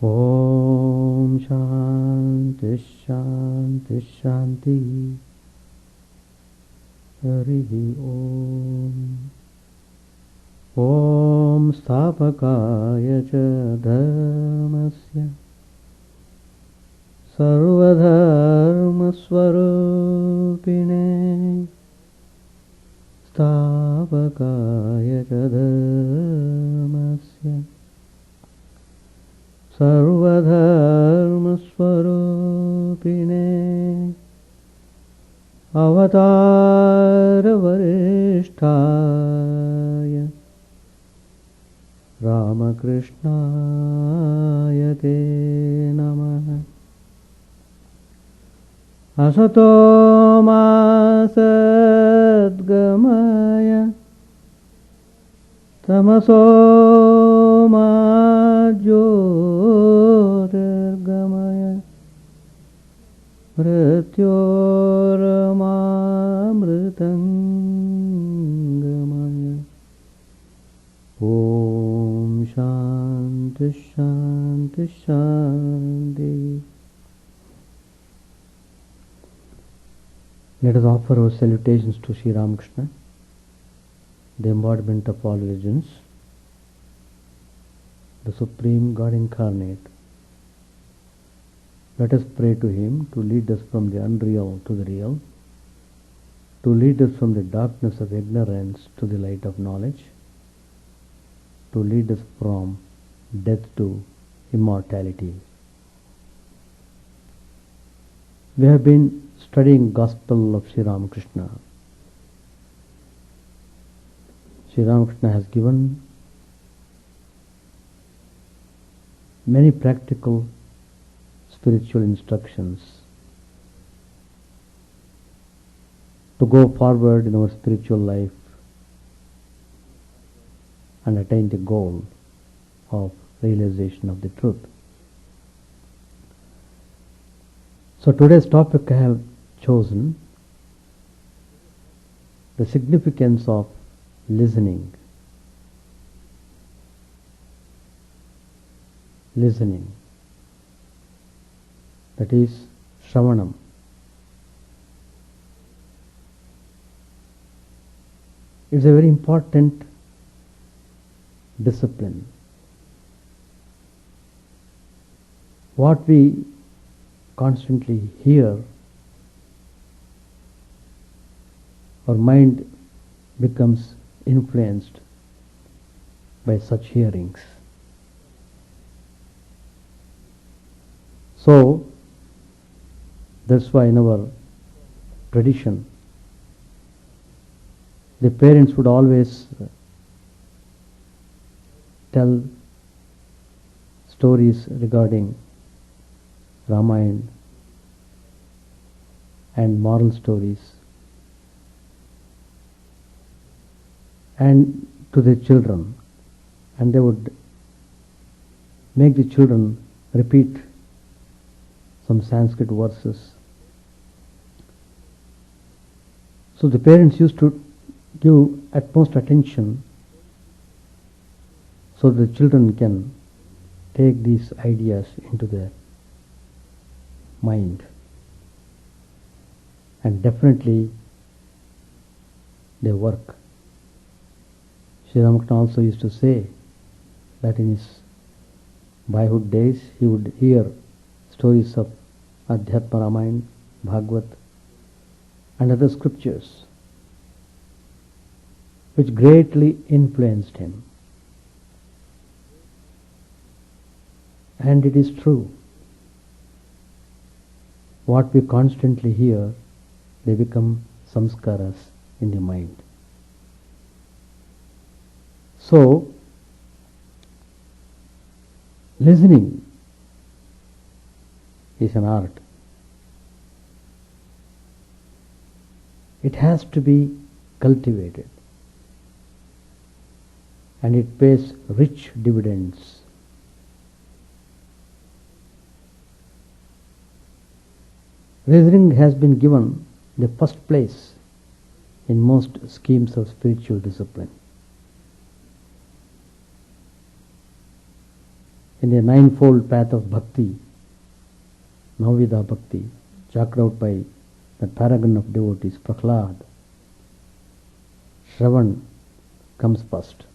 Om Shanti Shanti Shanti. Harihi Om. Om Sthapakaya Cha Dharmasya Sarvadharma Swarupine Sthapakaya Cha Dharmasya Sarvadharma Swarupine Avatara Varishtaya Ramakrishna Te Namaha. Asato ma sadgamaya tamaso ma jyotirgamaya mrityormamritangamaya. Om Shanti Shanti Shanti. Let us offer our salutations to Sri Ramakrishna, the embodiment of all religions, the Supreme God Incarnate. Let us pray to Him to lead us from the unreal to the real, to lead us from the darkness of ignorance to the light of knowledge, to lead us from death to immortality. We have been studying Gospel of Sri Ramakrishna. Sri Ramakrishna has given many practical spiritual instructions to go forward in our spiritual life and attain the goal of realization of the truth. So today's topic I have chosen the significance of listening. Listening. That is Shravanam. It's a very important discipline. What we constantly hear, our mind becomes influenced by such hearings. So, that's why in our tradition, the parents would always tell stories regarding Ramayana and moral stories, and to the children, and they would make the children repeat some Sanskrit verses. So the parents used to give utmost attention so the children can take these ideas into their mind, and definitely they work. Sri Ramakrishna also used to say that in his boyhood days he would hear stories of Adhyatma Ramayana, Bhagavad and other scriptures which greatly influenced him. And it is true. What we constantly hear, they become samskaras in the mind. So, listening is an art. It has to be cultivated, and it pays rich dividends. Listening has been given the first place in most schemes of spiritual discipline. in the ninefold path of bhakti, Navvidha bhakti, chalked out by that paragon of devotees, Prahlad, Shravan comes first.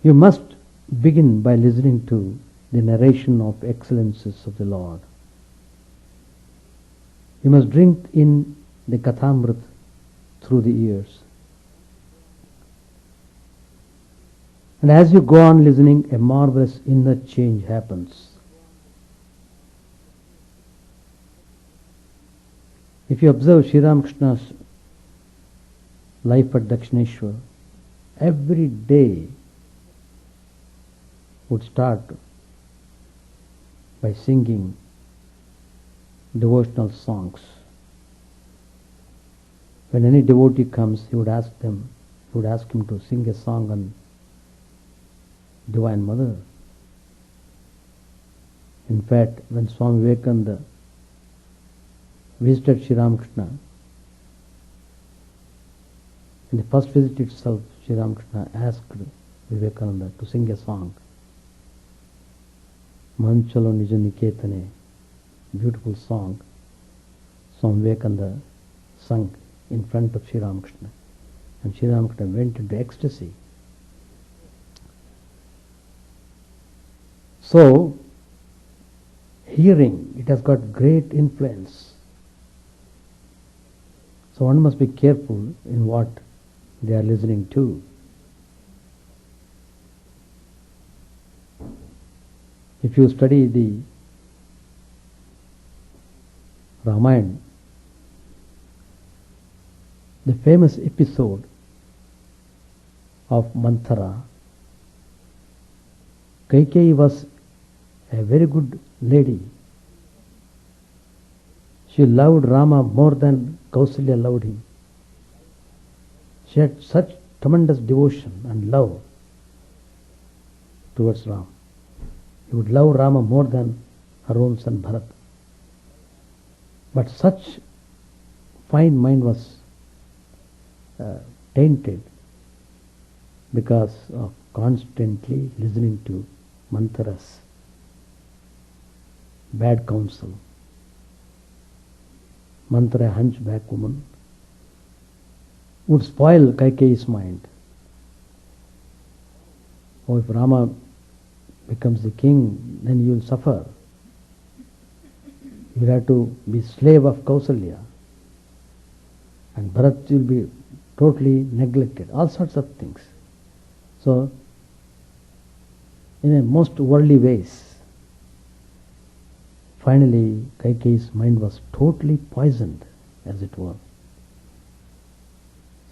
You must begin by listening to the narration of excellences of the Lord. You must drink in the Kathamrit through the ears. And as you go on listening, a marvelous inner change happens. If you observe Sri Ramakrishna's life at Dakshineshwar, every day would start by singing devotional songs. When any devotee comes, he would ask him to sing a song on Divine Mother. In fact, when Swami Vivekananda visited Sri Ramakrishna, in the first visit itself, Sri Ramakrishna asked Vivekananda to sing a song. Manchalo Nija Niketane, beautiful song, Swami Vivekananda sung in front of Sri Ramakrishna. And Sri Ramakrishna went into ecstasy. So, hearing, it has got great influence. So one must be careful in what they are listening to. If you study the Ramayana, the famous episode of Manthara, Kaikeyi was a very good lady. She loved Rama more than Kausalya loved him. She had such tremendous devotion and love towards Ram. He would love Rama more than her own son Bharat. But such fine mind was tainted because of constantly listening to Manthara's bad counsel. Manthara, a hunchback woman, would spoil Kaikeyi's mind. Oh, if Rama becomes the king, then you will suffer. You will have to be slave of Kausalya. And Bharat will be totally neglected. All sorts of things. So, in a most worldly ways, finally Kaikeyi's mind was totally poisoned, as it were.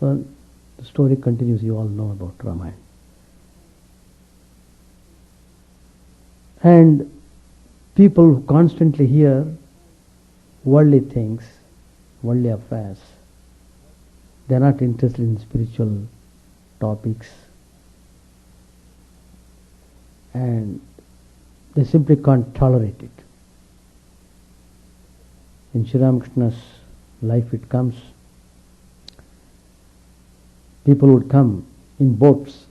So, the story continues. You all know about Ramayana. And people who constantly hear worldly things, worldly affairs, they are not interested in spiritual topics, and they simply can't tolerate it. In Sri Ramakrishna's life it comes, people would come in boats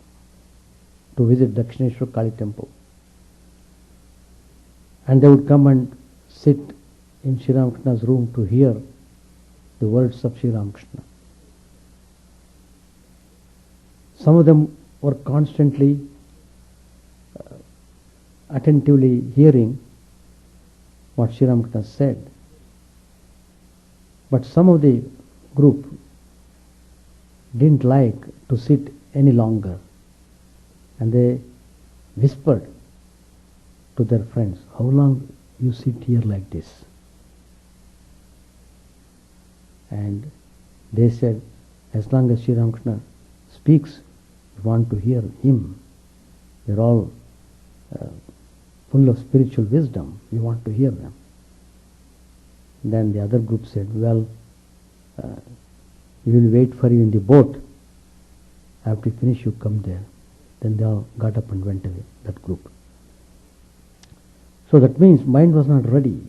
to visit Dakshineshwar Kali temple. And they would come and sit in Sri Ramakrishna's room to hear the words of Sri Ramakrishna. Some of them were constantly attentively hearing what Sri Ramakrishna said. But some of the group didn't like to sit any longer, and they whispered to their friends, "How long you sit here like this?" And they said, as long as Sri Ramakrishna speaks, we want to hear him. They're all full of spiritual wisdom. We want to hear them. Then the other group said, well, we will wait for you in the boat. After you finish, you come there. Then they all got up and went away, that group. So that means mind was not ready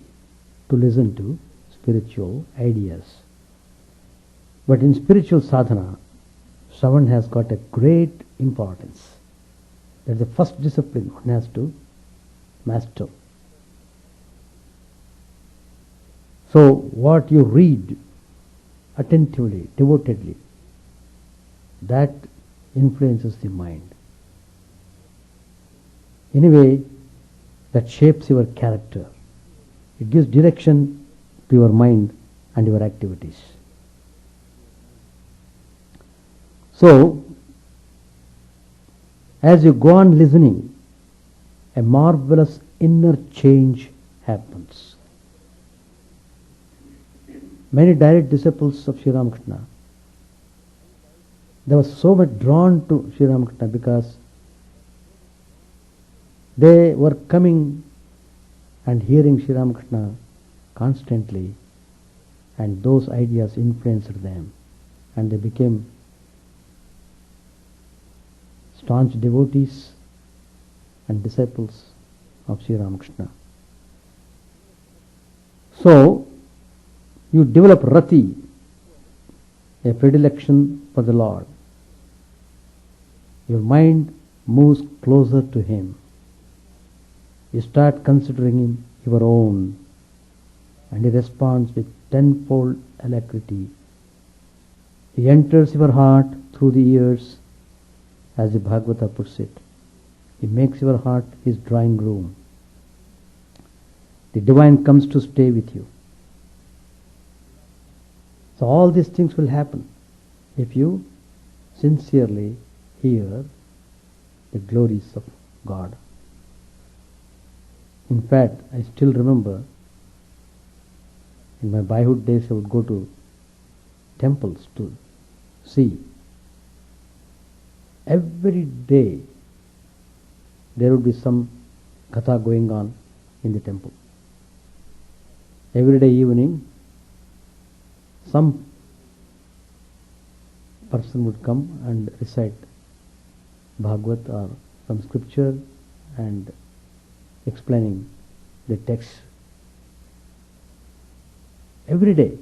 to listen to spiritual ideas. But in spiritual sadhana, Shravan has got a great importance. That's the first discipline one has to master. So what you read attentively, devotedly, that influences the mind. Anyway, that shapes your character. It gives direction to your mind and your activities. So, as you go on listening, a marvelous inner change happens. Many direct disciples of Sri Ramakrishna, they were so much drawn to Sri Ramakrishna because they were coming and hearing Sri Ramakrishna constantly, and those ideas influenced them, and they became staunch devotees and disciples of Sri Ramakrishna. So, you develop rati, a predilection for the Lord. Your mind moves closer to Him. You start considering Him your own, and He responds with tenfold alacrity. He enters your heart through the ears, as the Bhagavata puts it. He makes your heart His drawing room. The divine comes to stay with you. So all these things will happen if you sincerely hear the glories of God. In fact, I still remember in my boyhood days I would go to temples to see. Every day there would be some katha going on in the temple. Every day evening some person would come and recite Bhagavat or some scripture and explaining the text. Every day.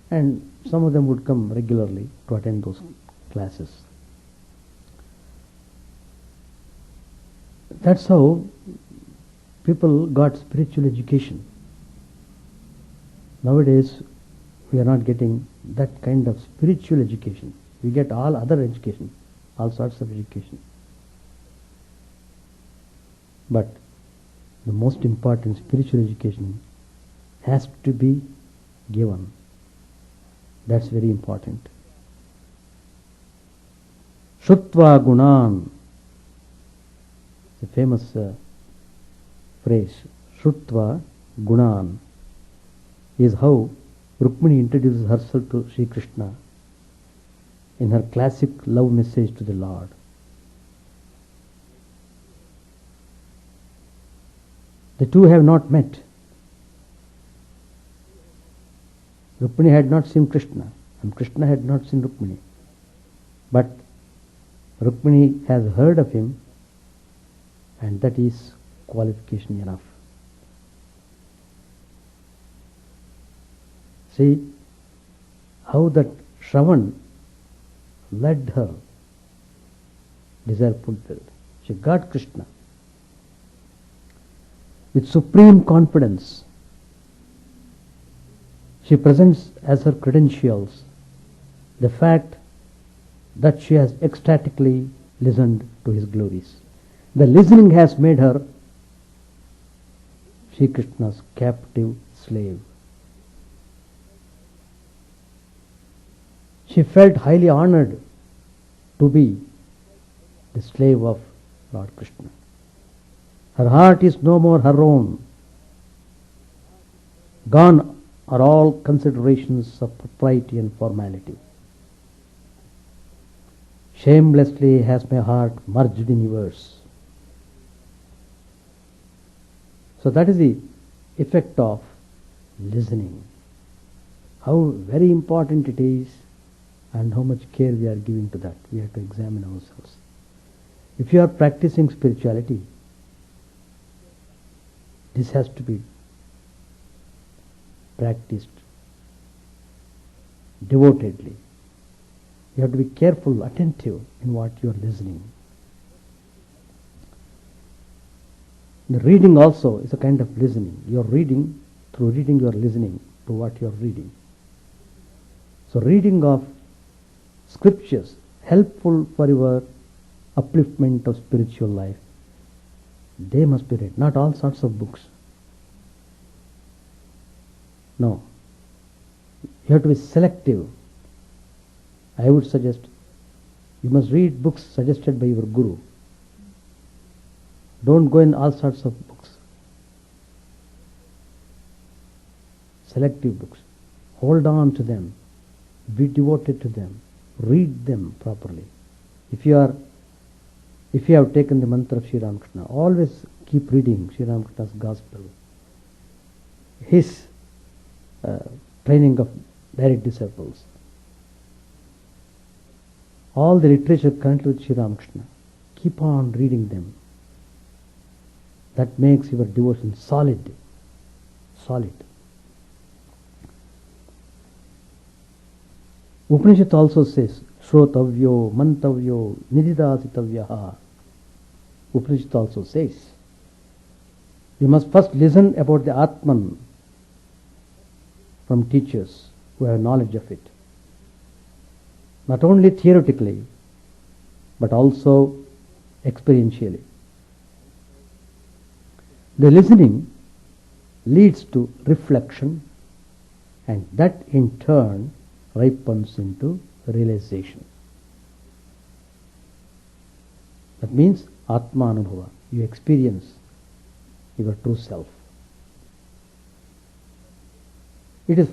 And some of them would come regularly to attend those classes. That's how people got spiritual education. Nowadays, we are not getting that kind of spiritual education. We get all other education, all sorts of education. But the most important spiritual education has to be given. That's very important. Shrutva gunan, the famous phrase, Shrutva gunan, is how Rukmini introduces herself to Sri Krishna in her classic love message to the Lord. The two have not met. Rukmini had not seen Krishna, and Krishna had not seen Rukmini. But Rukmini has heard of him, and that is qualification enough. See how that Shravan led her, desire fulfilled. She got Krishna with supreme confidence. She presents as her credentials the fact that she has ecstatically listened to his glories. The listening has made her Sri Krishna's captive slave. She felt highly honored to be the slave of Lord Krishna. Her heart is no more her own. Gone are all considerations of propriety and formality. Shamelessly has my heart merged in yours. So that is the effect of listening. How very important it is and how much care we are giving to that. We have to examine ourselves. If you are practicing spirituality, this has to be practiced devotedly. You have to be careful, attentive in what you are listening. The reading also is a kind of listening. You are reading, through reading you are listening to what you are reading. So reading of scriptures, helpful for your upliftment of spiritual life, they must be read, not all sorts of books. No. You have to be selective. I would suggest you must read books suggested by your guru. Don't go in all sorts of books. Selective books. Hold on to them. Be devoted to them. Read them properly. If you have taken the mantra of Sri Ramakrishna, always keep reading Sri Ramakrishna's gospel. His training of direct disciples. All the literature connected with Sri Ramakrishna. Keep on reading them. That makes your devotion solid. Solid. Upanishad also says, Shrotavyo, Mantavyo, Nididasitavyaha. Upanishad also says, you must first listen about the Atman from teachers who have knowledge of it. Not only theoretically, but also experientially. The listening leads to reflection, and that in turn ripens into realization. That means Atma Anubhava. You experience your true self. It is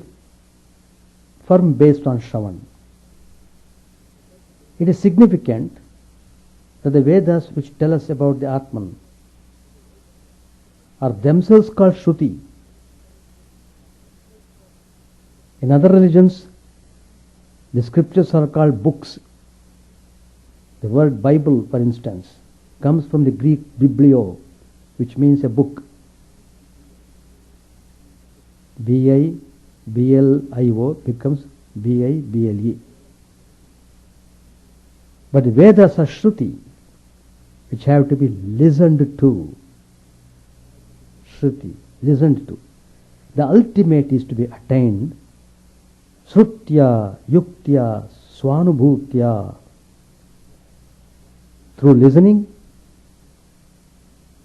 firm based on Shravan. It is significant that the Vedas which tell us about the Atman are themselves called Shruti. In other religions, the scriptures are called books. The word Bible, for instance, comes from the Greek biblio, which means a book. B-I-B-L-I-O becomes B-I-B-L-E. But the Vedas are Shruti, which have to be listened to. Shruti, listened to. The ultimate is to be attained. Srutya, Yuktya, Swanubhutya. Through listening.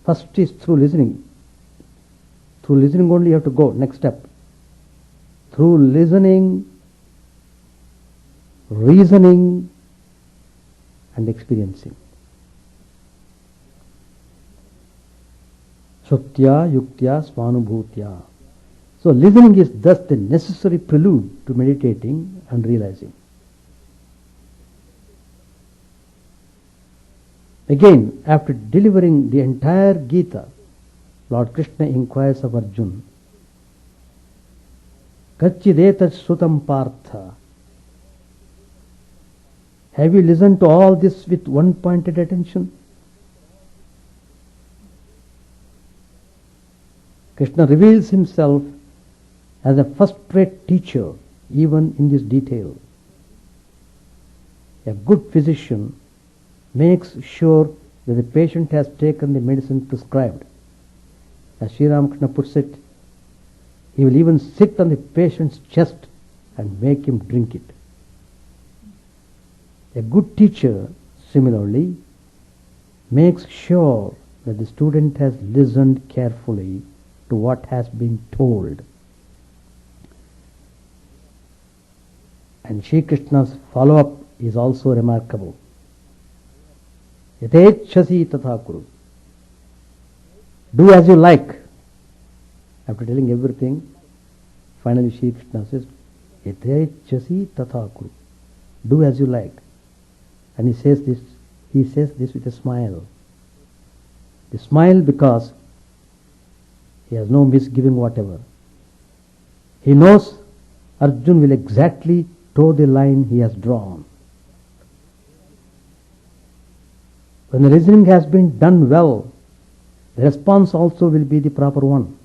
First is through listening. Through listening only you have to go. Next step. Through listening, reasoning, and experiencing. Srutya, Yuktya, Swanubhutya. So listening is thus the necessary prelude to meditating and realizing. Again, after delivering the entire Gita, Lord Krishna inquires of Arjuna, Kachidetat Sutam Partha. Have you listened to all this with one-pointed attention? Krishna reveals himself as a first-rate teacher, even in this detail. A good physician makes sure that the patient has taken the medicine prescribed. As Sri Ramakrishna puts it, he will even sit on the patient's chest and make him drink it. A good teacher, similarly, makes sure that the student has listened carefully to what has been told. And Sri Krishna's follow-up is also remarkable. Yatechasi tatha kuru. Do as you like. After telling everything, finally Sri Krishna says, Yatechasi tatha kuru. Do as you like. And he says this with a smile. The smile because he has no misgiving whatever. He knows Arjuna will exactly toe the line he has drawn. When the listening has been done well, the response also will be the proper one.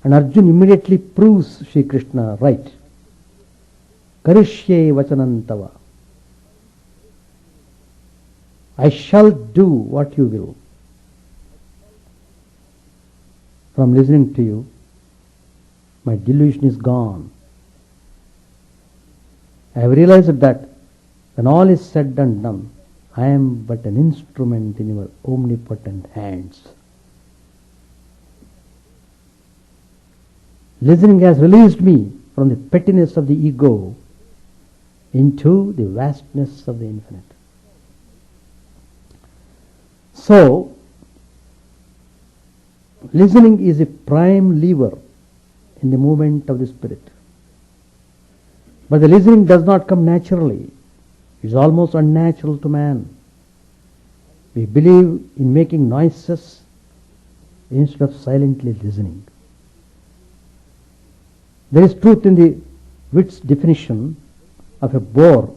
And Arjuna immediately proves Sri Krishna right. Karishye vachanantava. I shall do what you will. From listening to you, my delusion is gone. I have realized that when all is said and done, I am but an instrument in your omnipotent hands. Listening has released me from the pettiness of the ego into the vastness of the infinite. So, listening is a prime lever in the movement of the spirit. But the listening does not come naturally. It is almost unnatural to man. We believe in making noises instead of silently listening. There is truth in the wit's definition of a bore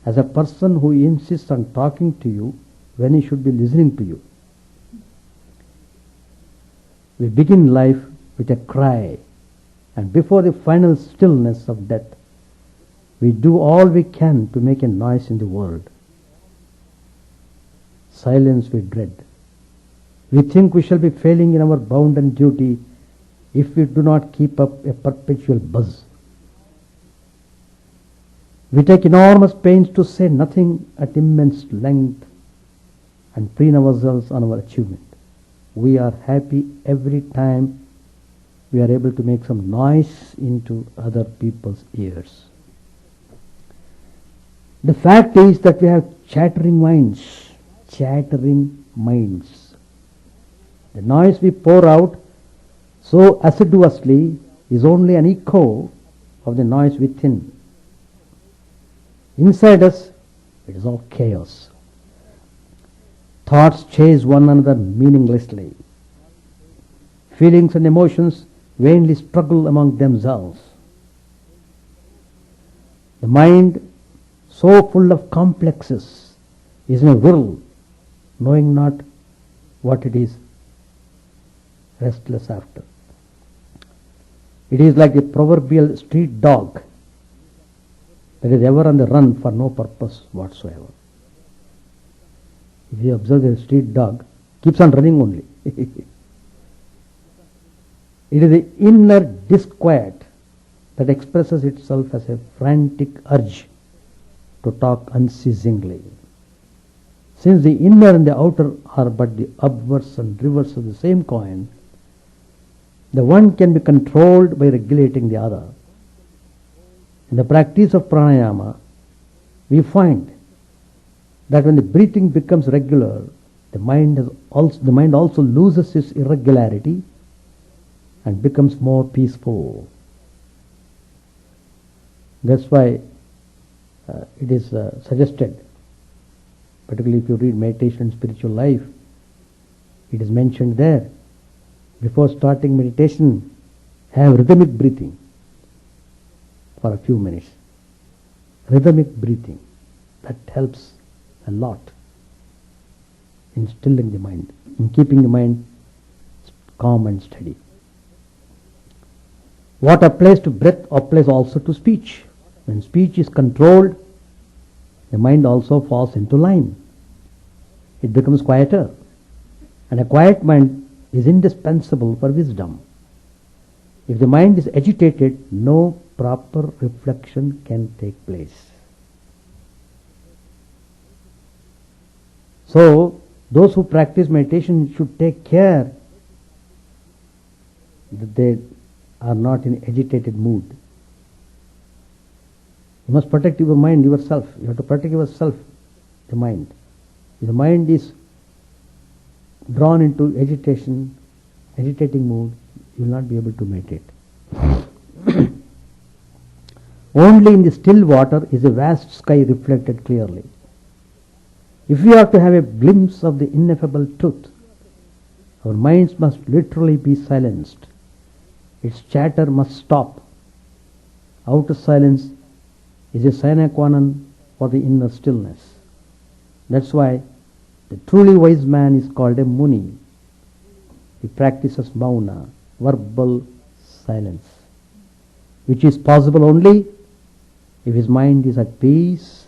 as a person who insists on talking to you when he should be listening to you. We begin life with a cry, and before the final stillness of death, we do all we can to make a noise in the world. Silence we dread. We think we shall be failing in our bounden duty if we do not keep up a perpetual buzz. We take enormous pains to say nothing at immense length and preen ourselves on our achievement. We are happy every time we are able to make some noise into other people's ears. The fact is that we have chattering minds. Chattering minds. The noise we pour out so assiduously is only an echo of the noise within. Inside us, it is all chaos. Thoughts chase one another meaninglessly. Feelings and emotions vainly struggle among themselves. The mind, so full of complexes, is in a whirl, knowing not what it is restless after. It is like the proverbial street dog that is ever on the run for no purpose whatsoever. If you observe the street dog, keeps on running only. It is the inner disquiet that expresses itself as a frantic urge to talk unceasingly. Since the inner and the outer are but the obverse and reverse of the same coin, the one can be controlled by regulating the other. In the practice of pranayama, we find that when the breathing becomes regular, the mind also loses its irregularity and becomes more peaceful. That's why it is suggested, particularly if you read Meditation and Spiritual Life, it is mentioned there. Before starting meditation, have rhythmic breathing for a few minutes. Rhythmic breathing, that helps a lot in stilling the mind, in keeping the mind calm and steady. What applies to breath applies also to speech. When speech is controlled, the mind also falls into line. It becomes quieter. And a quiet mind is indispensable for wisdom. If the mind is agitated, no proper reflection can take place. So, those who practice meditation should take care that they are not in agitated mood. You must protect your mind yourself. You have to protect yourself, the mind. If the mind is drawn into agitating mood, you will not be able to meditate. Only in the still water is a vast sky reflected clearly. If we are to have a glimpse of the ineffable truth, our minds must literally be silenced. Its chatter must stop. Outer silence is a sine qua non for the inner stillness. That's why the truly wise man is called a muni. He practices mauna, verbal silence, which is possible only if his mind is at peace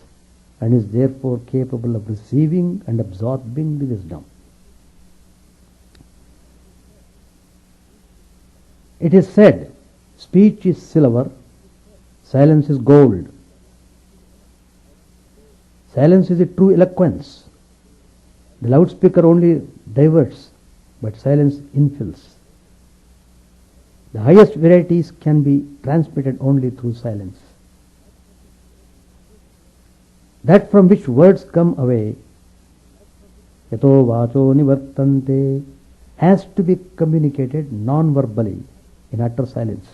and is therefore capable of receiving and absorbing the wisdom. It is said, speech is silver, silence is gold. Silence is the true eloquence. The loudspeaker only diverts, but silence infills. The highest varieties can be transmitted only through silence. That from which words come away, yato vacho nivartante, has to be communicated non-verbally in utter silence.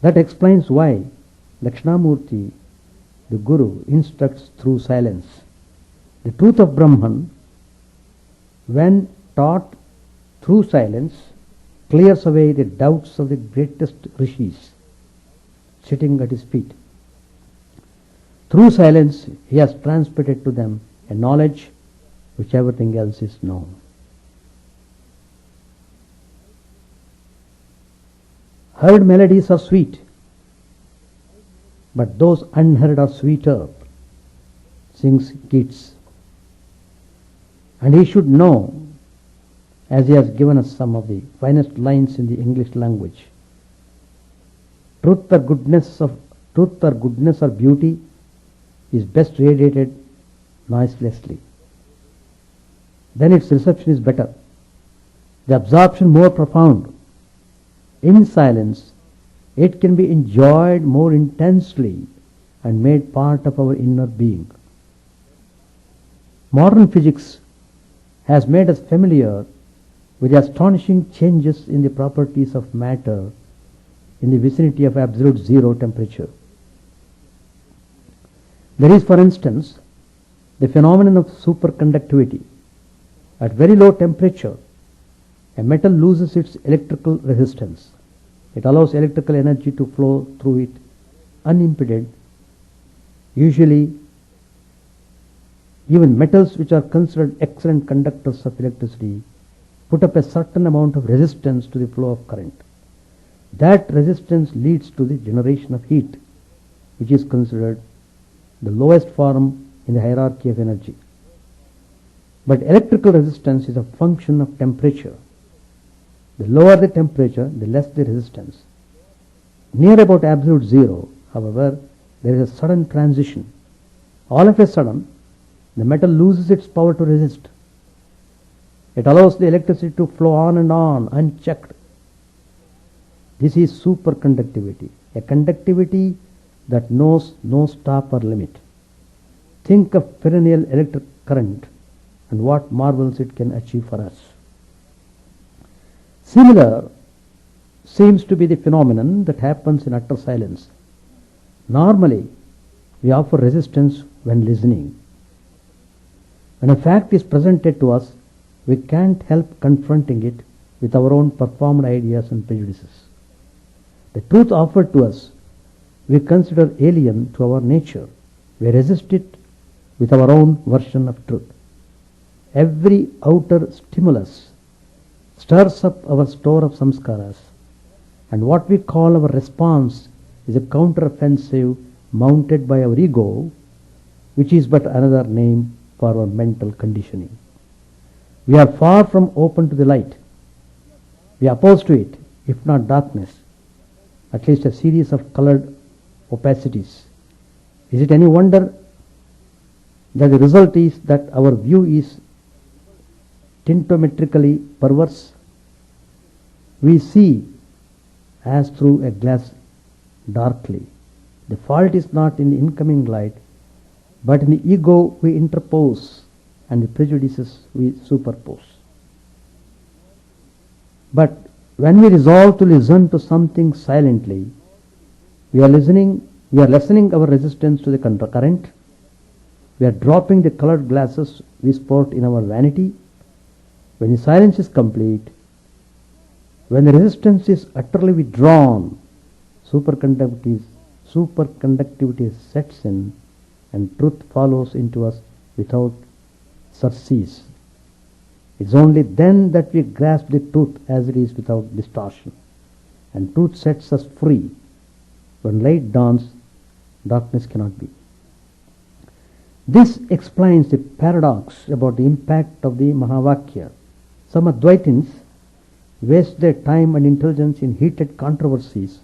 That explains why Dakshinamurti, the Guru, instructs through silence. The truth of Brahman, when taught through silence, clears away the doubts of the greatest rishis sitting at his feet. Through silence, he has transmitted to them a knowledge which everything else is known. Heard melodies are sweet, but those unheard are sweeter, sings Keats. And he should know, as he has given us some of the finest lines in the English language, truth or goodness or beauty is best radiated noiselessly. Then its reception is better, the absorption more profound. In silence, it can be enjoyed more intensely and made part of our inner being. Modern physics has made us familiar with the astonishing changes in the properties of matter in the vicinity of absolute zero temperature. There is, for instance, the phenomenon of superconductivity. At very low temperature, a metal loses its electrical resistance. It allows electrical energy to flow through it unimpeded. Usually, even metals which are considered excellent conductors of electricity put up a certain amount of resistance to the flow of current. That resistance leads to the generation of heat, which is considered the lowest form in the hierarchy of energy. But electrical resistance is a function of temperature. The lower the temperature, the less the resistance. Near about absolute zero, however, there is a sudden transition. All of a sudden, the metal loses its power to resist. It allows the electricity to flow on and on, unchecked. This is superconductivity, a conductivity that knows no stop or limit. Think of perennial electric current and what marvels it can achieve for us. Similar seems to be the phenomenon that happens in utter silence. Normally, we offer resistance when listening. When a fact is presented to us, we can't help confronting it with our own performed ideas and prejudices. The truth offered to us, we consider alien to our nature. We resist it with our own version of truth. Every outer stimulus stirs up our store of samskaras, and what we call our response is a counter-offensive mounted by our ego, which is but another name for our mental conditioning. We are far from open to the light. We are opposed to it, if not darkness, at least a series of colored opacities. Is it any wonder that the result is that our view is tintometrically perverse? We see as through a glass darkly. The fault is not in the incoming light, but in the ego we interpose and the prejudices we superpose. But when we resolve to listen to something silently, we are lessening our resistance to the current. We are dropping the colored glasses we sport in our vanity. When the silence is complete, when the resistance is utterly withdrawn, superconductivity sets in and truth follows into us without surcease. It's only then that we grasp the truth as it is without distortion. And truth sets us free. When light dawns, darkness cannot be. This explains the paradox about the impact of the Mahavakya. Some Advaitins waste their time and intelligence in heated controversies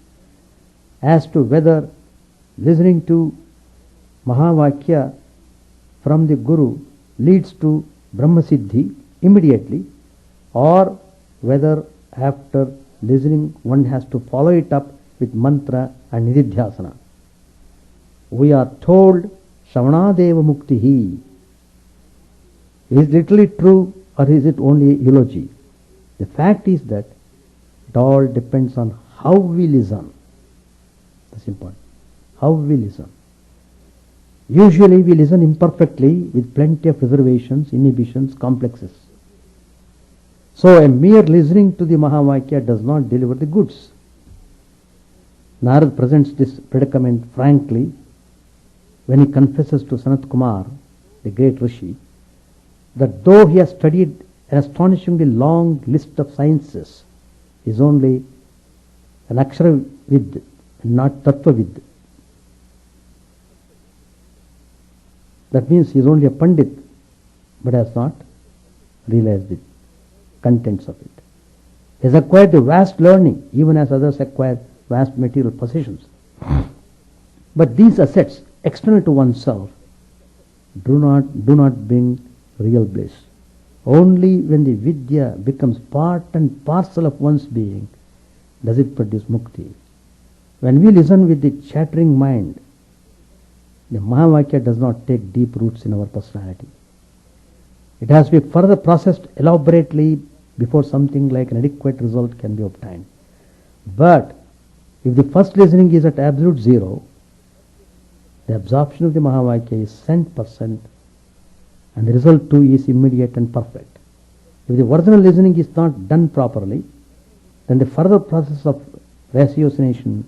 as to whether listening to Mahavakya from the Guru leads to Brahmasiddhi immediately, or whether after listening one has to follow it up with mantra and nididhyasana. We are told Shravanadeva Muktihi. Is it literally true, or is it only eulogy? The fact is that it all depends on how we listen. That's important. How we listen. Usually we listen imperfectly with plenty of reservations, inhibitions, complexes. So a mere listening to the Mahavakya does not deliver the goods. Narad presents this predicament frankly when he confesses to Sanat Kumar, the great Rishi, that though he has studied an astonishingly long list of sciences, he is only an Aksharavid, not Tattvavid. That means he is only a Pandit, but has not realized the contents of it. He has acquired a vast learning, even as others acquire vast material possessions. But these assets, external to oneself, do not bring real bliss. Only when the Vidya becomes part and parcel of one's being does it produce mukti. When we listen with the chattering mind, the Mahavakya does not take deep roots in our personality. It has to be further processed elaborately before something like an adequate result can be obtained. But if the first listening is at absolute zero, the absorption of the Mahavakya is 100%, and the result too is immediate and perfect. If the original listening is not done properly, then the further process of ratiocination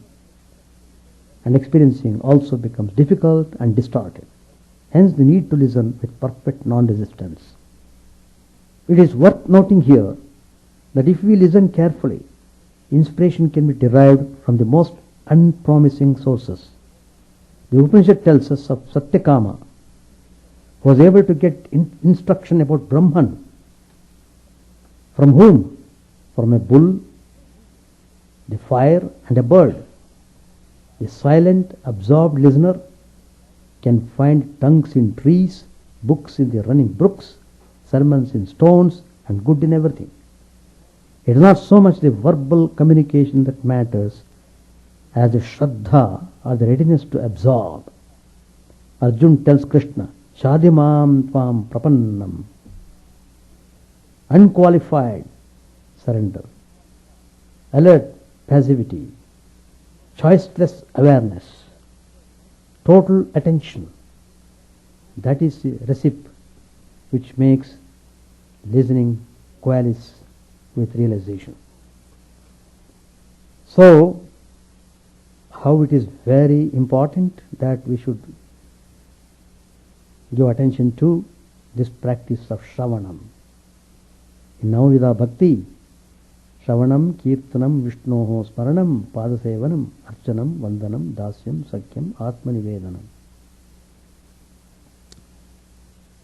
and experiencing also becomes difficult and distorted. Hence the need to listen with perfect non-resistance. It is worth noting here that if we listen carefully, inspiration can be derived from the most unpromising sources. The Upanishad tells us of Satyakama, who was able to get instruction about Brahman. From whom? From a bull, the fire, and a bird. The silent, absorbed listener can find tongues in trees, books in the running brooks, sermons in stones, and good in everything. It is not so much the verbal communication that matters as the Shraddha, or the readiness to absorb. Arjun tells Krishna, Shadimam Tvam Prapannam. Unqualified surrender, alert passivity, choiceless awareness, total attention. That is the recipe which makes listening coalesce with realization. So, how it is very important that we should give attention to this practice of Shravanam. In Navavida Bhakti, Shravanam, Kirtanam, Vishnoho Smaranam, Padasevanam, Archanam, Vandanam, Dasyam, Sakyam, Atmanivedanam.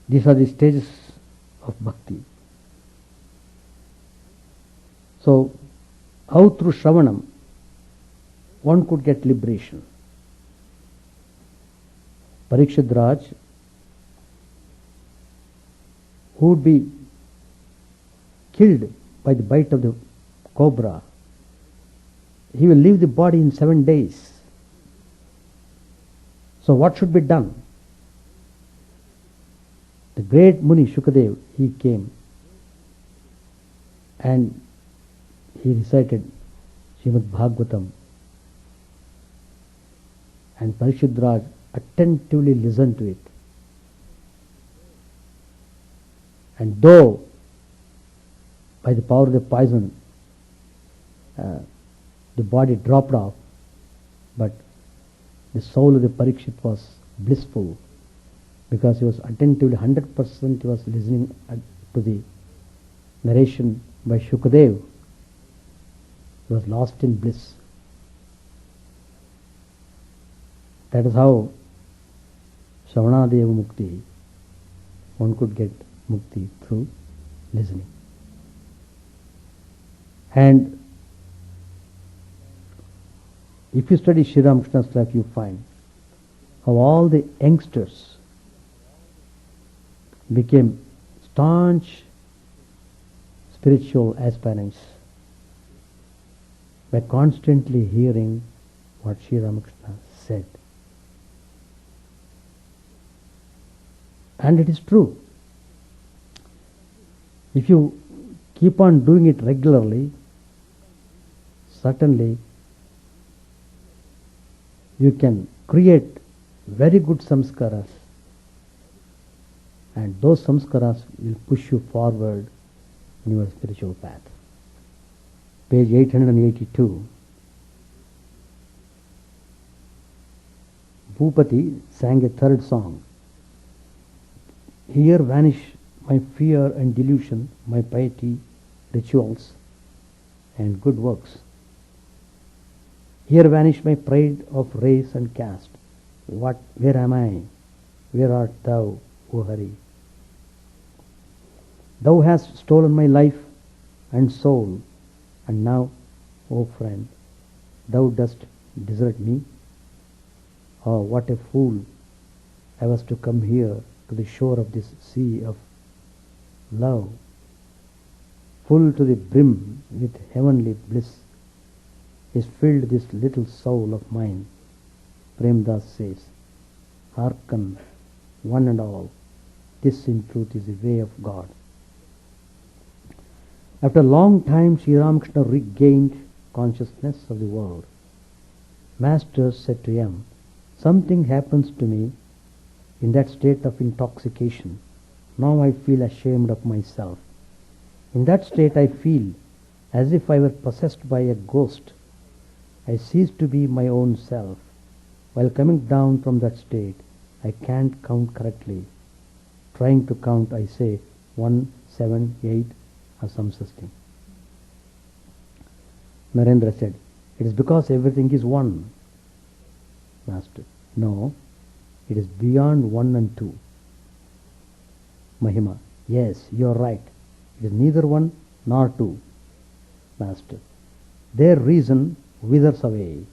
These are the stages of Bhakti. So, how through Shravanam one could get liberation? Parikshit Raj, who would be killed by the bite of the cobra, he will leave the body in 7 days. So what should be done? The great Muni Shukadev, he came and he recited Srimad Bhagavatam, and Parikshit Raj attentively listened to it. And though by the power of the poison the body dropped off, but the soul of the Parikshit was blissful, because he was attentively 100% he was listening to the narration by Shukadev. He was lost in bliss. That is how Shravanadeva Mukti, one could get Mukti through listening. And if you study Sri Ramakrishna's life, you find how all the youngsters became staunch spiritual aspirants by constantly hearing what Sri Ramakrishna said. And it is true. If you keep on doing it regularly, certainly you can create very good samskaras, and those samskaras will push you forward in your spiritual path. Page 882. Bhupati sang a third song. Here vanish my fear and delusion, my piety, rituals, and good works. Here vanish my pride of race and caste. Where am I? Where art thou, O Hari? Thou hast stolen my life and soul, and now, O friend, thou dost desert me. Oh, what a fool I was to come here to the shore of this sea of love, full to the brim with heavenly bliss, is filled this little soul of mine. Premdas says, hearken, one and all, this in truth is the way of God. After a long time, Sri Ramakrishna regained consciousness of the world. Master said to him, something happens to me in that state of intoxication. Now I feel ashamed of myself. In that state I feel as if I were possessed by a ghost. I cease to be my own self. While coming down from that state, I can't count correctly. Trying to count, I say 1, 7, 8 or some such thing. Narendra said, it is because everything is one. Master, no, it is beyond 1 and 2. Mahima, yes, you are right. It is neither 1 nor 2. Master, their reason withers away.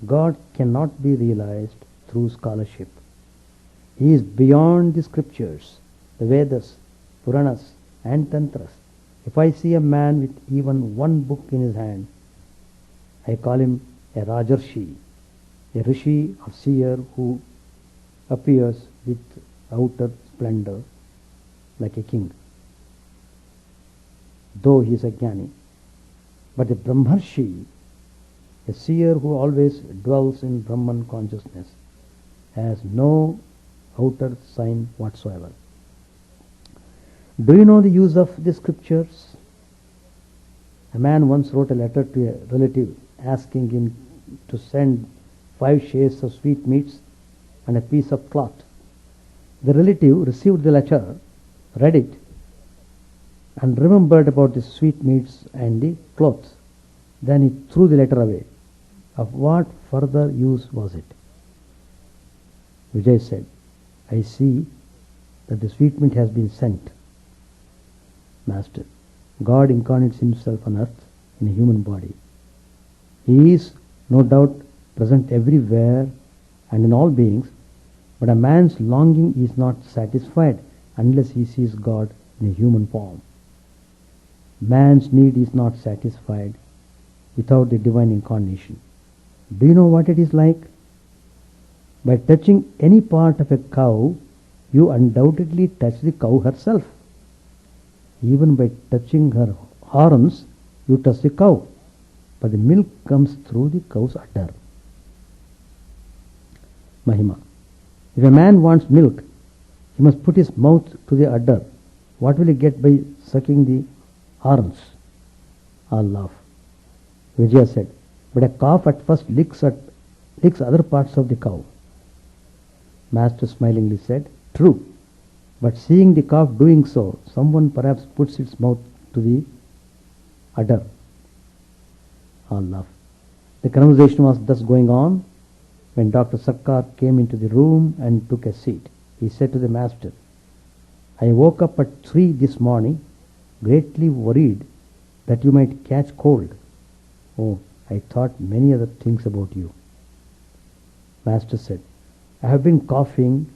God cannot be realized through scholarship. He is beyond the scriptures, the Vedas, Puranas and Tantras. If I see a man with even one book in his hand, I call him a Rajarshi, a rishi or seer who appears with outer splendor like a king, though he is a jnani. But a Brahmarshi, a seer who always dwells in Brahman consciousness, has no outer sign whatsoever. Do you know the use of the scriptures? A man once wrote a letter to a relative asking him to send 5 shares of sweetmeats and a piece of cloth. The relative received the letter, read it, and remembered about the sweetmeats and the cloth. Then he threw the letter away. Of what further use was it? Vijay said, I see that the sweetmeat has been sent. Master, God incarnates himself on earth in a human body. He is no doubt present everywhere and in all beings, but a man's longing is not satisfied unless he sees God in a human form. Man's need is not satisfied without the divine incarnation. Do you know what it is like? By touching any part of a cow, you undoubtedly touch the cow herself. Even by touching her horns, you touch the cow, but the milk comes through the cow's udder. Mahima. If a man wants milk, he must put his mouth to the udder. What will he get by sucking the horns? All laugh. Vijaya said, but a calf at first licks other parts of the cow. Master smilingly said, true, but seeing the calf doing so, someone perhaps puts its mouth to the udder. All laugh. The conversation was thus going on When Dr. Sarkar came into the room and took a seat, he said to the master, I woke up at 3 this morning, greatly worried that you might catch cold. Oh, I thought many other things about you. Master said, I have been coughing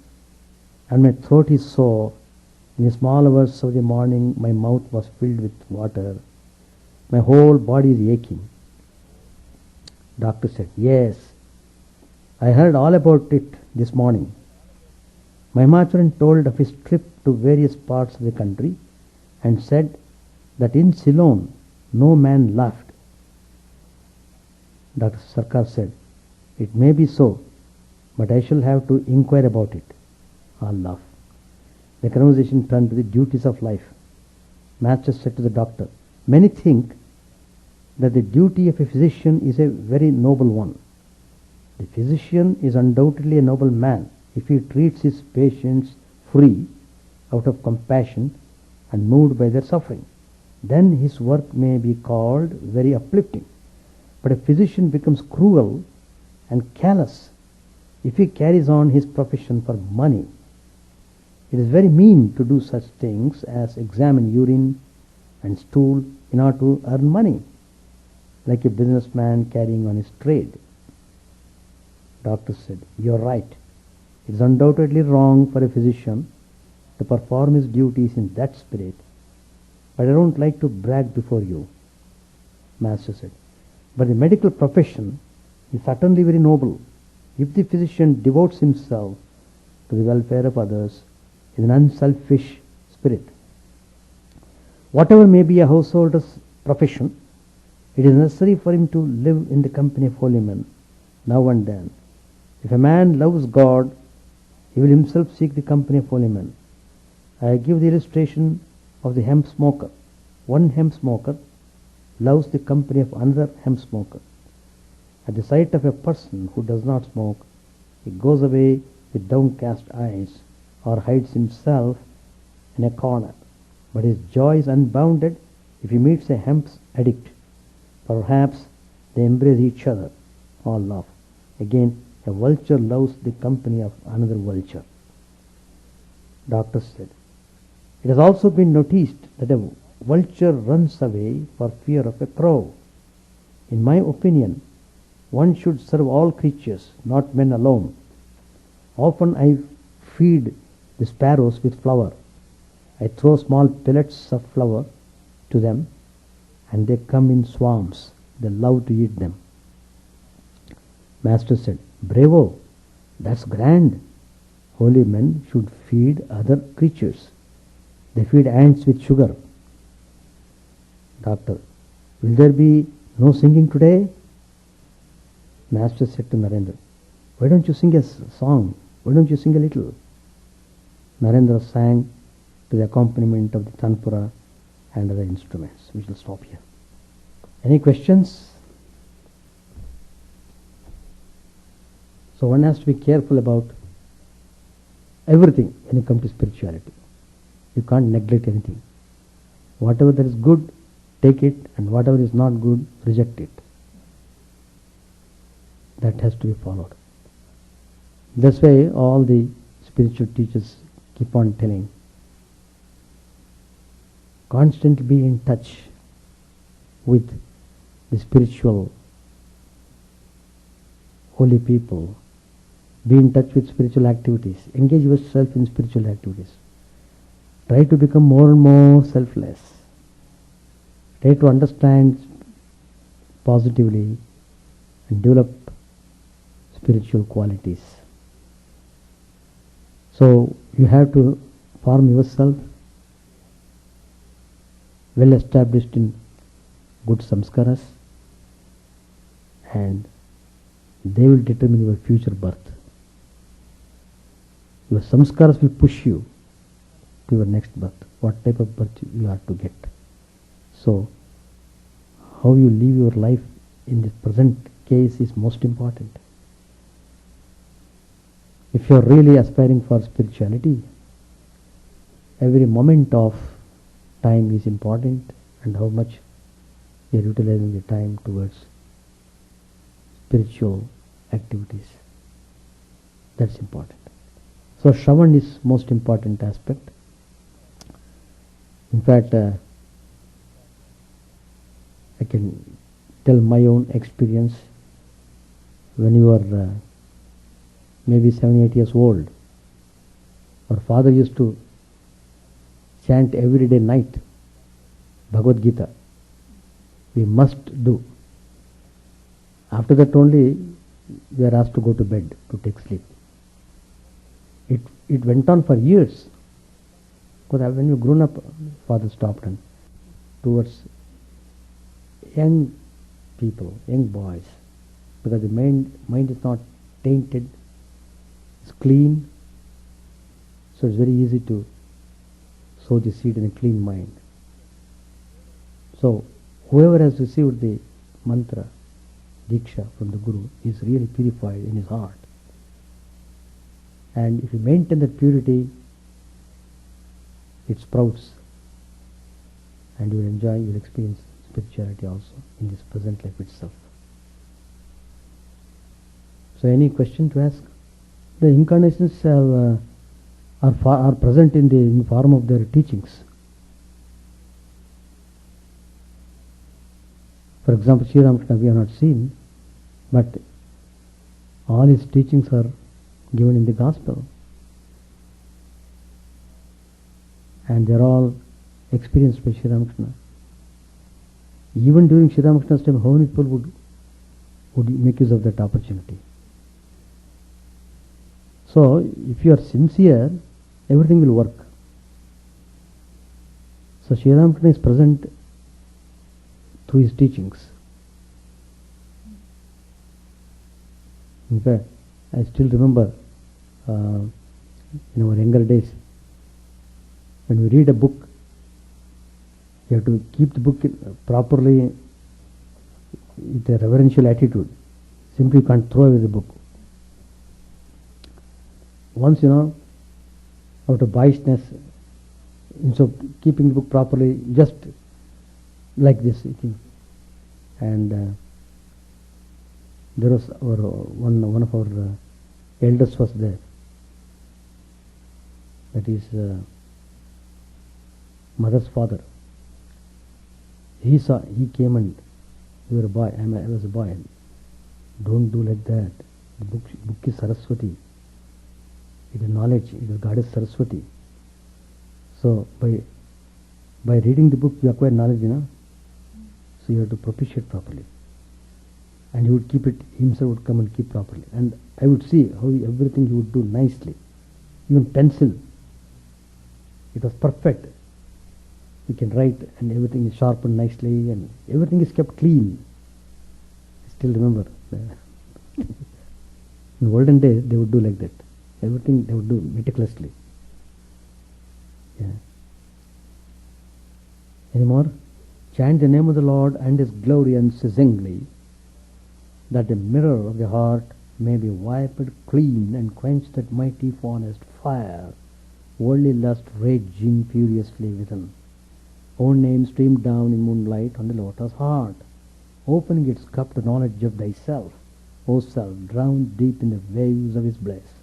and my throat is sore. In the small hours of the morning, my mouth was filled with water. My whole body is aching. Doctor said, yes, I heard all about it this morning. My Macharan told of his trip to various parts of the country and said that in Ceylon no man laughed. Dr. Sarkar said, it may be so, but I shall have to inquire about it. All laughed. The conversation turned to the duties of life. Master said to the doctor, many think that the duty of a physician is a very noble one. The physician is undoubtedly a noble man if he treats his patients free out of compassion and moved by their suffering. Then his work may be called very uplifting. But a physician becomes cruel and callous if he carries on his profession for money. It is very mean to do such things as examine urine and stool in order to earn money, like a businessman carrying on his trade. Doctor said, you are right. It is undoubtedly wrong for a physician to perform his duties in that spirit, but I don't like to brag before you. Master said, but the medical profession is certainly very noble if the physician devotes himself to the welfare of others in an unselfish spirit. Whatever may be a householder's profession, it is necessary for him to live in the company of holy men now and then. If a man loves God, he will himself seek the company of holy men. I give the illustration of the hemp smoker. One hemp smoker loves the company of another hemp smoker. At the sight of a person who does not smoke, he goes away with downcast eyes or hides himself in a corner. But his joy is unbounded if he meets a hemp addict. Perhaps they embrace each other. All laugh. Again, a vulture loves the company of another vulture. Doctor said, it has also been noticed that a vulture runs away for fear of a crow. In my opinion, one should serve all creatures, not men alone. Often I feed the sparrows with flour. I throw small pellets of flour to them and they come in swarms. They love to eat them. Master said, bravo, that's grand. Holy men should feed other creatures. They feed ants with sugar. Doctor, will there be no singing today? Master said to Narendra, why don't you sing a song? Why don't you sing a little? Narendra sang to the accompaniment of the tanpura and other instruments. We shall stop here. Any questions? So one has to be careful about everything when it comes to spirituality. You can't neglect anything. Whatever that is good, take it, and whatever is not good, reject it. That has to be followed. That's why all the spiritual teachers keep on telling, constantly be in touch with the spiritual holy people. Be in touch with spiritual activities. Engage yourself in spiritual activities. Try to become more and more selfless. Try to understand positively and develop spiritual qualities. So you have to form yourself well established in good samskaras, and they will determine your future birth. Your samskaras will push you to your next birth, what type of birth you are to get. So, how you live your life in the present case is most important. If you are really aspiring for spirituality, every moment of time is important, and how much you are utilizing the time towards spiritual activities. That's important. So Shravan is most important aspect. In fact, I can tell my own experience. When you are maybe 7, 8 years old, our father used to chant every day night Bhagavad Gita. We must do. After that only we are asked to go to bed to take sleep. It went on for years. Because when you grown up, father stopped, and towards young people, young boys, because the mind is not tainted, it's clean, so it's very easy to sow the seed in a clean mind. So whoever has received the mantra, Diksha from the Guru, is really purified in his heart. And if you maintain that purity, it sprouts, and you will enjoy, you will experience spirituality also in this present life itself. So any question to ask? The incarnations are present in the form of their teachings. For example, Sri Ramakrishna we have not seen, but all his teachings are given in the gospel. And they are all experienced by Sri Ramakrishna. Even during Sri Ramakrishna's time, how many people would make use of that opportunity? So, if you are sincere, everything will work. So, Sri Ramakrishna is present through his teachings. In fact, I still remember in our younger days, when we read a book, you have to keep the book properly with a reverential attitude. Simply you can't throw away the book. Once, out of boyishness, instead of keeping the book properly, just like this, and there was one of our elders was there. That is mother's father. He came, and you were a boy. I was a boy. Don't do like that. The book is Saraswati. It is knowledge. It is Goddess Saraswati. So by reading the book, you acquire knowledge, So you have to propitiate properly. And he would keep it, himself would come and keep properly. And I would see how everything he would do nicely. Even pencil, it was perfect. You can write, and everything is sharpened nicely, and everything is kept clean. I still remember. In olden days, they would do like that. Everything they would do meticulously. Yeah. Any more? Chant the name of the Lord and His glory unceasingly, that the mirror of the heart may be wiped clean and quench that mighty forest fire, worldly lust raging furiously within. Own name streamed down in moonlight on the lotus heart, opening its cup to knowledge of thyself, O self, drowned deep in the waves of His bliss,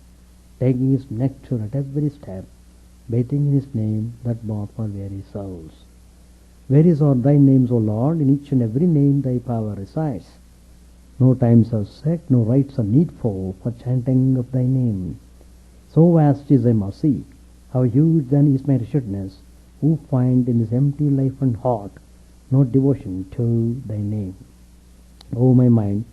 taking His nectar at every step, bathing in His name that bath for weary souls. Various are thy names, O Lord, in each and every name thy power resides. No times are set, no rites are needful for chanting of thy name. So vast is thy mercy, how huge then is my wretchedness, who find in this empty life and heart no devotion to thy name. O my mind,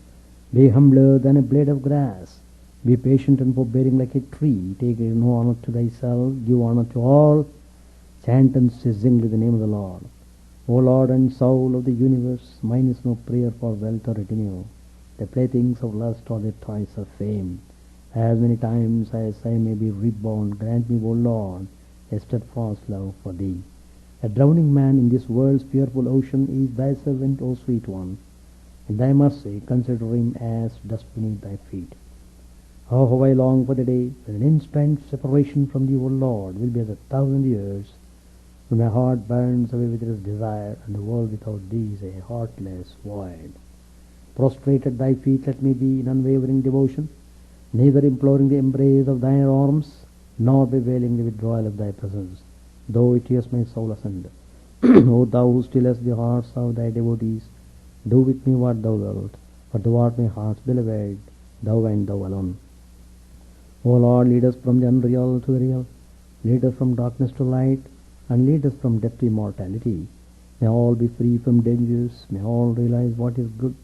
be humbler than a blade of grass, be patient and forbearing like a tree, take no honor to thyself, give honor to all, chant unceasingly the name of the Lord. O Lord and soul of the universe, mine is no prayer for wealth or retinue. The playthings of lust or the toys of fame. As many times as I may be reborn, grant me, O Lord, a steadfast love for thee. A drowning man in this world's fearful ocean is thy servant, O sweet one. In thy mercy, consider him as dust beneath thy feet. How I long for the day when an instant separation from thee, O Lord, will be as 1,000 years, when my heart burns away with its desire, and the world without thee is a heartless void. Prostrate at thy feet let me be in unwavering devotion, neither imploring the embrace of thine arms, nor bewailing the withdrawal of thy presence, though it tears my soul asunder. O thou who stillest the hearts of thy devotees, do with me what thou wilt, for thou art my heart's beloved, thou and thou alone. O Lord, lead us from the unreal to the real, lead us from darkness to light, and lead us from death to immortality. May all be free from dangers, may all realize what is good,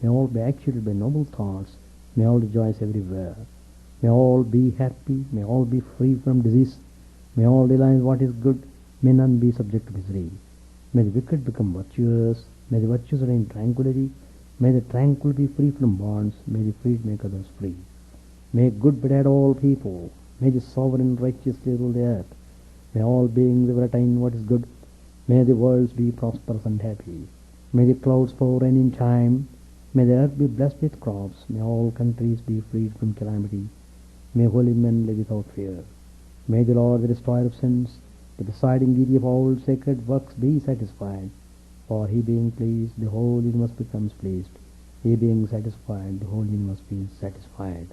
may all be actuated by noble thoughts, may all rejoice everywhere. May all be happy, may all be free from disease, may all realize what is good, may none be subject to misery. May the wicked become virtuous, may the virtuous reign in tranquility, may the tranquil be free from bonds, may the freed make others free. May good betide all people, may the sovereign righteously rule the earth, may all beings ever attain what is good, may the worlds be prosperous and happy, may the clouds pour rain in time, may the earth be blessed with crops, may all countries be freed from calamity, may holy men live without fear. May the Lord, the destroyer of sins, the presiding deity of all sacred works, be satisfied, for he being pleased, the whole universe becomes pleased. He being satisfied, the whole universe feels satisfied.